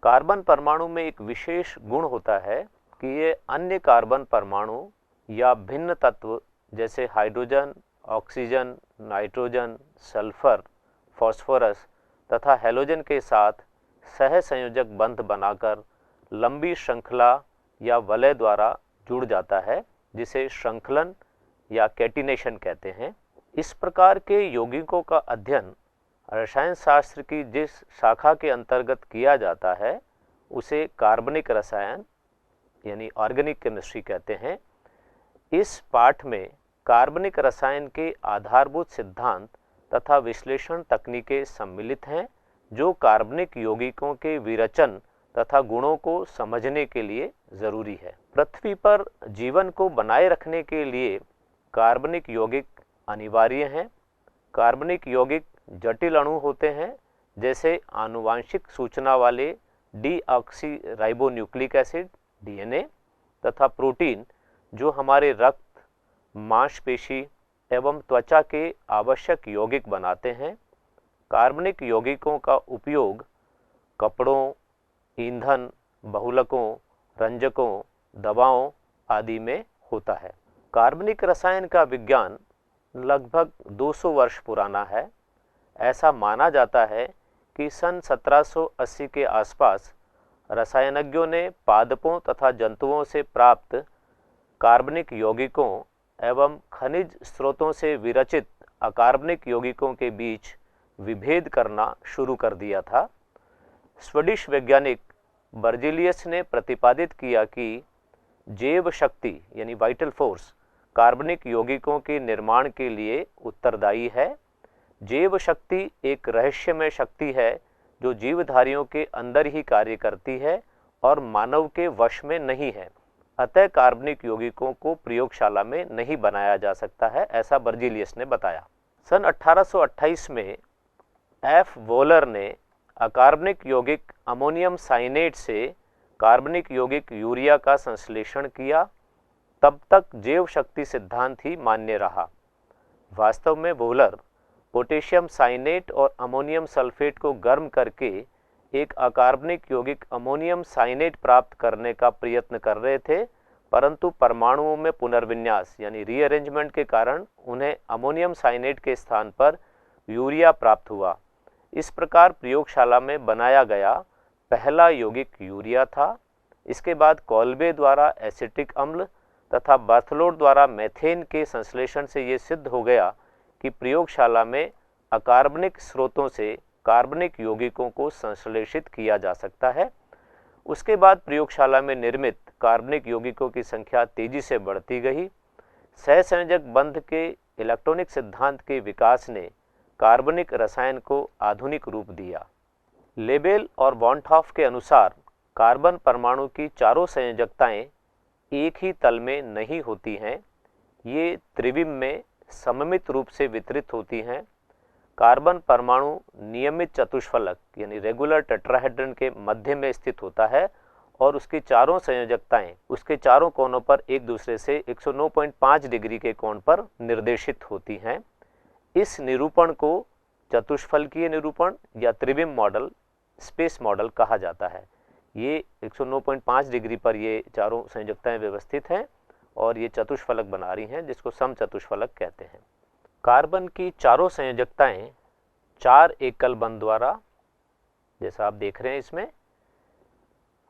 Carbon परमाणु में एक विशेष गुण होता है कि ये अन्य कार्बन परमाणु या भिन्न तत्व जैसे hydrogen, oxygen, nitrogen, sulphur, phosphorus तथा हैलोजन के साथ सहसंयोजक बंध बनाकर लंबी श्रृंखला या वलय द्वारा जुड़ जाता है, जिसे श्रृंखलन या कैटिनेशन कहते हैं। इस प्रकार के यौगिकों का अध्ययन रसायन शास्त्र की जिस शाखा के अंतर्गत किया जाता है उसे कार्बनिक रसायन यानी ऑर्गेनिक केमिस्ट्री कहते हैं। इस पाठ में कार्बनिक रसायन के आधारभूत सिद्धांत तथा विश्लेषण तकनीकें सम्मिलित हैं, जो कार्बनिक यौगिकों के विरचन तथा गुणों को समझने के लिए जरूरी है। पृथ्वी पर जीवन को बनाए रखने के लिए कार्बनिक यौगिक अनिवार्य हैं। कार्बनिक यौगिक जटिल अणु होते हैं, जैसे आनुवांशिक सूचना वाले डीऑक्सीराइबोन्यूक्लिक एसिड डीएनए तथा प्रोटीन, जो हमारे रक्त, मांसपेशी एवं त्वचा के आवश्यक यौगिक बनाते हैं। कार्बनिक यौगिकों का उपयोग कपड़ों, ईंधन, बहुलकों, रंजकों, दवाओं आदि में होता है। कार्बनिक रसायन का विज्ञान लगभग 200 वर्ष पुराना है। ऐसा माना जाता है कि सन 1780 के आसपास रसायनज्ञों ने पादपों तथा जंतुओं से प्राप्त कार्बनिक यौगिकों एवं खनिज स्रोतों से विरचित अकार्बनिक यौगिकों के बीच विभेद करना शुरू कर दिया था। स्वीडिश वैज्ञानिक बर्जिलियस ने प्रतिपादित किया कि जैव शक्ति यानी वाइटल फोर्स कार्बनिक यौगिकों के निर्माण के लिए उत्तरदायी है। जैव शक्ति एक रहस्यमय शक्ति है जो जीवधारियों के अंदर ही कार्य करती है और मानव के वश में नहीं है। अतः कार्बनिक यौगिकों को प्रयोगशाला में नहीं बनाया जा सकता है, ऐसा बर्जिलियस ने बताया। सन 1828 में एफ वोलर ने अकार्बनिक यौगिक अमोनियम साइनेट से कार्बनिक यौगिक यूरिया का संश्लेषण किया। तब तक जैव शक्ति सिद्धांत ही मान्य रहा। वास्तव में वोलर पोटेशियम साइनेट और अमोनियम सल्फेट को गर्म करके एक अकार्बनिक यौगिक अमोनियम साइनेट प्राप्त करने का प्रयत्न कर रहे थे, परंतु परमाणुओं में पुनर्विन्यास यानी रीअरेंजमेंट के कारण उन्हें अमोनियम साइनेट के स्थान पर यूरिया प्राप्त हुआ। इस प्रकार प्रयोगशाला में बनाया गया पहला यौगिक यूरिया था। इसके बाद कॉल्बे द्वारा एसिटिक अम्ल तथा बर्थलोड द्वारा मेथेन के संश्लेषण से ये सिद्ध हो गया कि प्रयोगशाला में अकार्बनिक स्रोतों से कार्बनिक यौगिकों को संश्लेषित किया जा सकता है। उसके बाद प्रयोगशाला में निर्मित कार्बनिक यौगिकों की संख्या तेजी से बढ़ती गई। सहसंयोजक बंध के इलेक्ट्रॉनिक सिद्धांत के विकास ने कार्बनिक रसायन को आधुनिक रूप दिया। लेबेल और वॉन्टॉफ के अनुसार कार्बन परमाणु की चारों संयोजकताएं एक ही तल में नहीं होती हैं, ये त्रिविम में सममित रूप से वितरित होती हैं। कार्बन परमाणु नियमित चतुष्फलक यानी रेगुलर टेट्राहेड्रन के मध्य में स्थित होता है और उसकी चारों संयोजकताएं उसके चारों कोनों पर एक दूसरे से 109.5 डिग्री के कोण पर निर्देशित होती हैं। इस निरूपण को चतुष्फलकीय निरूपण या त्रिविम मॉडल, स्पेस मॉडल कहा जाता है। ये 109.5 डिग्री पर ये चारों संयोजकताएं व्यवस्थित हैं और ये चतुष्फलक बना रही हैं, जिसको समचतुष्फलक कहते हैं। कार्बन की चारों संयोजकताएं 4 एकल बंध द्वारा, जैसा आप देख रहे हैं इसमें,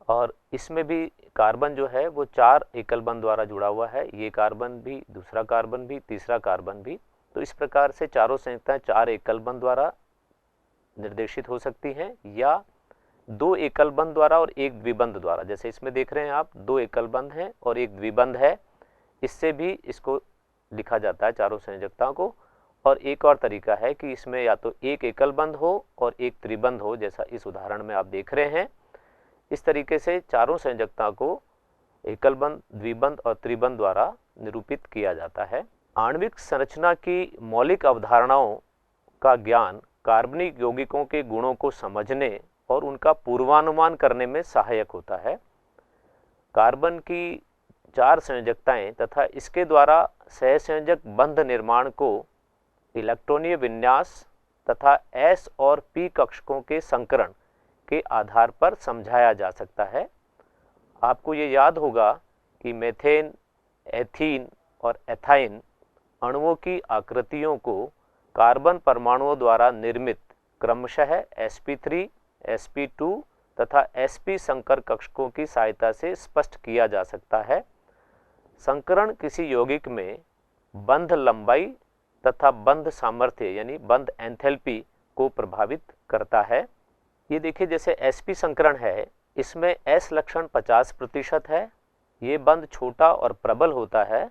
और इसमें भी कार्बन जो है वो 4 एकल बंध द्वारा जुड़ा हुआ है। ये कार्बन भी, दूसरा कार्बन भी, तीसरा कार्बन भी। तो इस प्रकार से चारों संयोजकताएं 4 एकल बंध द्वारा निर्देशित हो सकती हैं या 2 एकल बंध द्वारा और 1 द्विबंध द्वारा। जैसे इसमें देख रहे हैं आप, 2 एकल बंध हैं और 1 द्विबंध है। इससे भी इसको लिखा जाता है चारों संयोजकताओं को। और एक और तरीका है कि इसमें या तो 1 एकल बंध हो और 1 त्रिबंध हो, जैसा इस उदाहरण में आप देख रहे हैं। इस तरीके से चारों संयोजकताओं को एकल बंध, द्विबंध और त्रिबंध द्वारा निरूपित किया जाता है। आणविक संरचना की मौलिक अवधारणाओं का ज्ञान कार्बनिक यौगिकों के गुणों को समझने और उनका पूर्वानुमान करने में सहायक होता है। कार्बन की 4 संयोजकताएं तथा इसके द्वारा सहसंयोजक बंध निर्माण को इलेक्ट्रॉनीय विन्यास तथा S और P कक्षकों के संकरण के आधार पर समझाया जा सकता है। आपको ये याद होगा कि मीथेन, एथीन और एथाइन अणुओं की आकृतियों को कार्बन परमाणुओं द्वारा निर्मित क्रमशः sp3, sp2 तथा sp संकर कक्षकों की सहायता से स्पष्ट किया जा सकता है। संकरण किसी यौगिक में बंध लंबाई तथा बंध सामर्थ्य यानी बंध एंथैल्पी को प्रभावित करता है। ये देखिए, जैसे sp संकरण है, इसमें S लक्षण 50% है। ये बंध छोटा और प्रबल होता है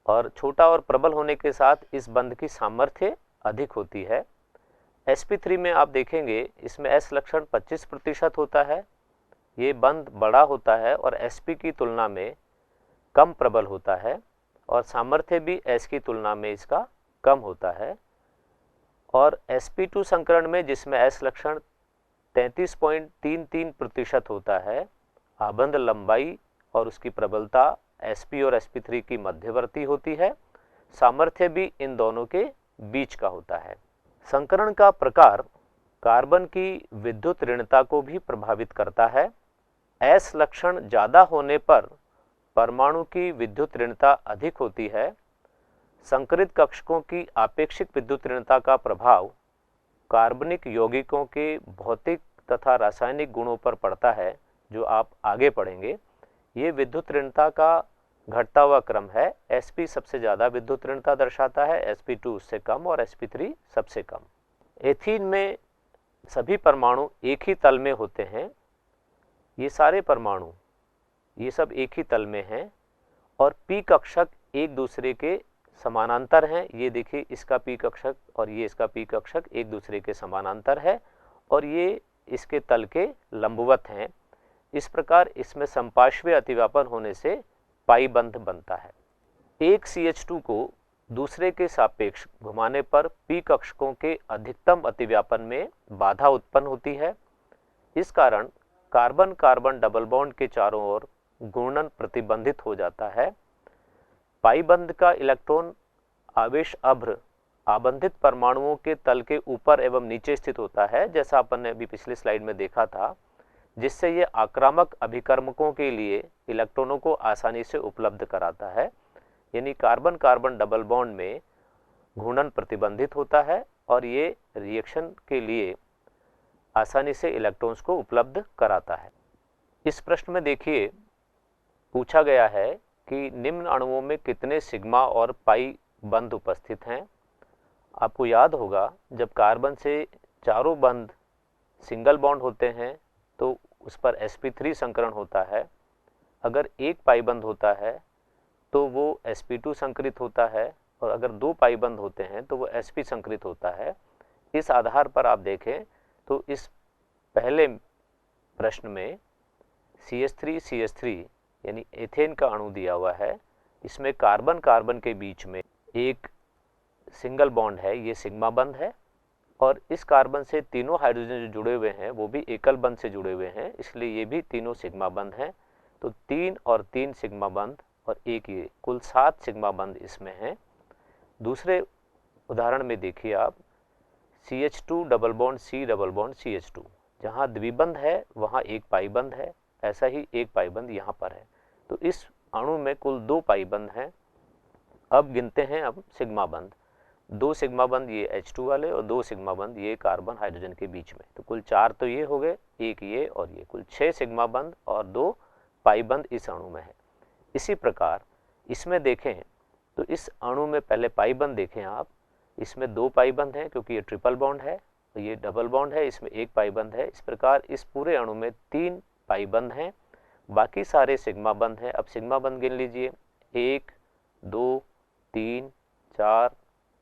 और छोटा और प्रबल होने के साथ इस बंध की सामर्थ्य अधिक होती है। sp3 में आप देखेंगे इसमें S लक्षण 25% होता है। ये बंध बड़ा होता है और sp की तुलना में कम प्रबल होता है और सामर्थ्य भी S की तुलना में इसका कम होता है। और sp2 संकरण में जिसमें S लक्षण 33.33% होता है, आबंध लंबाई और उसकी प्रबलता sp और sp3 की मध्यवर्ती होती है। सामर्थ्य भी इन दोनों के बीच का होता है। संकरण का प्रकार कार्बन की विद्युत ऋणता को भी प्रभावित करता है। S लक्षण ज़्यादा होने पर परमाणु की विद्युत ऋणता अधिक होती है। संकरित कक्षकों की आपेक्षिक विद्युत ऋणता का प्रभाव कार्बनिक यौगिकों के भौतिक तथा रासायनिक गुणों पर पड़ता है, जो आप आगे पढ़ेंगे। ये विद्युत ऋणता का घटता हुआ क्रम है। sp सबसे ज़्यादा विद्युत ऋणता दर्शाता है, sp2 उससे कम और sp3 सबसे कम। एथीन में सभी परमाणु एक ही तल में होते हैं। ये सारे परमाणु ये सब एक ही तल में हैं और p कक्षक एक दूसरे के समानांतर हैं। ये देखिए, इसका p कक्षक और ये इसका p कक्षक एक दूसरे के समानांतर है और ये इसके तल के लंबवत हैं। इस प्रकार इसमें संपार्श्विक अतिव्यापन होने से पाई बंध बनता है। एक CH2 को दूसरे के सापेक्ष घुमाने पर p कक्षकों के अधिकतम अतिव्यापन में बाधा उत्पन्न होती है। इस कारण कार्बन कार्बन डबल बॉन्ड के चारों ओर घूर्णन प्रतिबंधित हो जाता है। पाई बंध का इलेक्ट्रॉन आवेश अभ्र आबंधित परमाणुओं के तल के ऊपर एवं नीचे स्थित होता है, जैसा अपन ने अभी पिछली स्लाइड में देखा था, जिससे ये आक्रामक अभिकर्मकों के लिए इलेक्ट्रॉनों को आसानी से उपलब्ध कराता है। यानी कार्बन कार्बन डबल बॉन्ड में घूर्णन प्रतिबंधित होता है और ये रिएक्शन के लिए आसानी से इलेक्ट्रॉन्स को उपलब्ध कराता है। इस प्रश्न में देखिए, पूछा गया है कि निम्न अणुओं में कितने सिग्मा और पाई बंध उपस्थित हैं। आपको याद होगा, जब कार्बन से चारों बंध सिंगल बॉन्ड होते हैं तो उस पर sp3 संकरण होता है। अगर एक पाई बंध होता है तो वो sp2 संकरित होता है और अगर दो पाई बंध होते हैं तो वो sp संकरित होता है। इस आधार पर आप देखें तो इस पहले प्रश्न में CH3 यानी एथेन का अणु दिया हुआ है। इसमें कार्बन कार्बन के बीच में एक सिंगल बॉन्ड है, ये सिग्मा बंध है, और इस कार्बन से तीनों हाइड्रोजन जो जुड़े हुए हैं वो भी एकल बंध से जुड़े हुए हैं, इसलिए ये भी तीनों सिग्मा बंध हैं। तो 3 और 3 सिग्मा बंध और एक ये, कुल 7 सिग्मा बंध इसमें हैं। दूसरे उदाहरण में देखिए आप, CH2 double bond C double bond CH2, जहाँ द्विबंध है वहाँ एक पाई बंध है, ऐसा ही एक पाई बंध यहाँ पर है। तो इस अणु में कुल 2 पाई बंध हैं। अब गिनते हैं अब सिग्मा बंध। 2 सिग्मा बंध ये H2 वाले और 2 सिग्मा बंध ये कार्बन हाइड्रोजन के बीच में, तो कुल 4 तो ये हो गए, एक ये और ये, कुल 6 सिग्मा बंध और 2 पाई बंध इस अणु में है। इसी प्रकार इसमें देखें तो इस अणु में पहले पाई बंध देखें आप, इसमें 2 पाई बंध हैं क्योंकि ये ट्रिपल बॉन्ड है, तो ये डबल बॉन्ड है, इसमें एक पाई बंध है। इस प्रकार इस पूरे अणु में 3 पाई बंध हैं, बाकी सारे सिग्मा बंध हैं। अब सिग्मा बंध गिन लीजिए, 1 2 3 4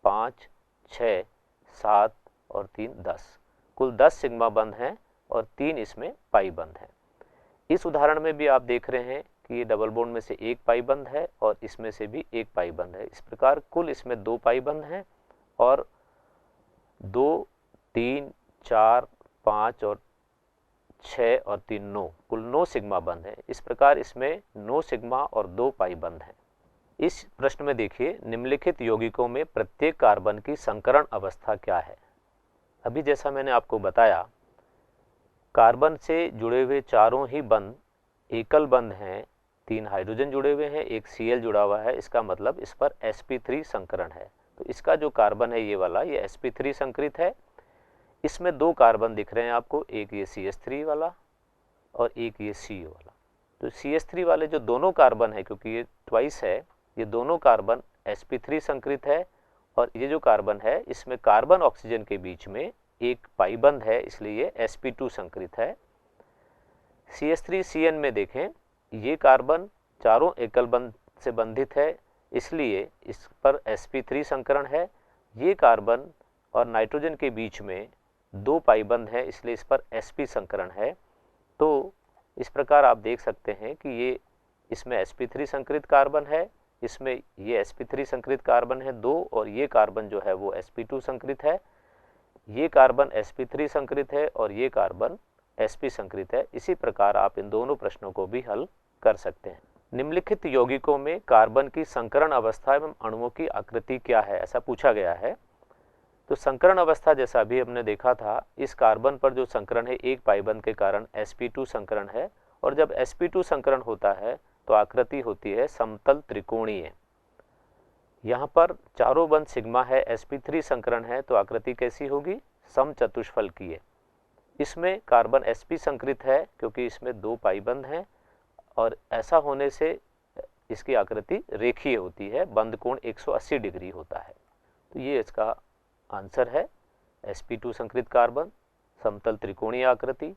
5 6 7 और 3 10, कुल 10 सिग्मा बंध हैं और 3 इसमें पाई बंध हैं। इस उदाहरण में भी आप देख रहे हैं कि ये डबल बॉन्ड में से एक पाई बंध है और इसमें से भी एक पाई बंध है। इस प्रकार कुल इसमें 2 पाई बंध हैं और 2 3 4 5 और 6 और 3 9, कुल 9 सिग्मा बंध हैं। इस प्रकार इसमें 9 सिग्मा और 2 पाई बंध हैं। इस प्रश्न में देखिए, निम्नलिखित यौगिकों में प्रत्येक कार्बन की संकरण अवस्था क्या है। अभी जैसा मैंने आपको बताया कार्बन से जुड़े हुए चारों ही बंध एकल बंध हैं, 3 हाइड्रोजन जुड़े हुए हैं, एक Cl जुड़ा हुआ है, इसका मतलब इस पर sp3 संकरण है। तो इसका जो कार्बन है ये वाला, ये sp3 संकरित है। इसमें 2 कार्बन दिख रहे हैं आपको, एक ये CH3 वाला और एक ये CO वाला। तो CH3 वाले जो दोनों कार्बन है, क्योंकि ये ट्वाइस है, ये दोनों कार्बन sp3 संकरित है, और ये जो कार्बन है इसमें कार्बन ऑक्सीजन के बीच में एक पाई बंध है, इसलिए ये sp2 संकरित है। CH3CN में देखें, ये कार्बन चारों एकल बंध से बंधित है, इसलिए इस पर sp3 संकरण है। ये कार्बन और नाइट्रोजन के बीच में 2 पाई बंध है, इसलिए इस पर sp संकरण है। तो इस प्रकार आप देख सकते हैं कि ये इसमें sp3 संकरित कार्बन है, इसमें ये sp3 संकरित कार्बन है 2, और ये कार्बन जो है वो sp2 संकरित है। ये कार्बन sp3 संकरित है और ये कार्बन sp संकरित है। इसी प्रकार आप इन दोनों प्रश्नों को भी हल कर सकते हैं। निम्नलिखित यौगिकों में कार्बन की संकरण अवस्था एवं अणुओं की आकृति क्या है, ऐसा पूछा गया है। तो संकरण अवस्था जैसा अभी हमने देखा था, इस कार्बन पर जो संकरण है एक पाई बंध के कारण sp2 संकरण है, और जब sp2 संकरण होता है तो आकृति होती है समतल त्रिकोणीय। यहाँ पर चारों बंध सिग्मा है, sp3 संकरण है, तो आकृति कैसी होगी, समचतुष्फलकीय। इसमें कार्बन sp संकरित है क्योंकि इसमें 2 पाई बंध हैं, और ऐसा होने से इसकी आकृति रेखीय होती है, बंध कोण 180 डिग्री होता है। तो ये इसका आंसर है, sp2 संकरित कार्बन समतल त्रिकोणीय आकृति,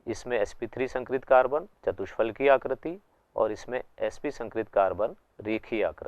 इसमें sp3 संकरित कार्बन चतुष्फलकीय आकृति, और इसमें sp संकरित कार्बन रेखीय आकृति।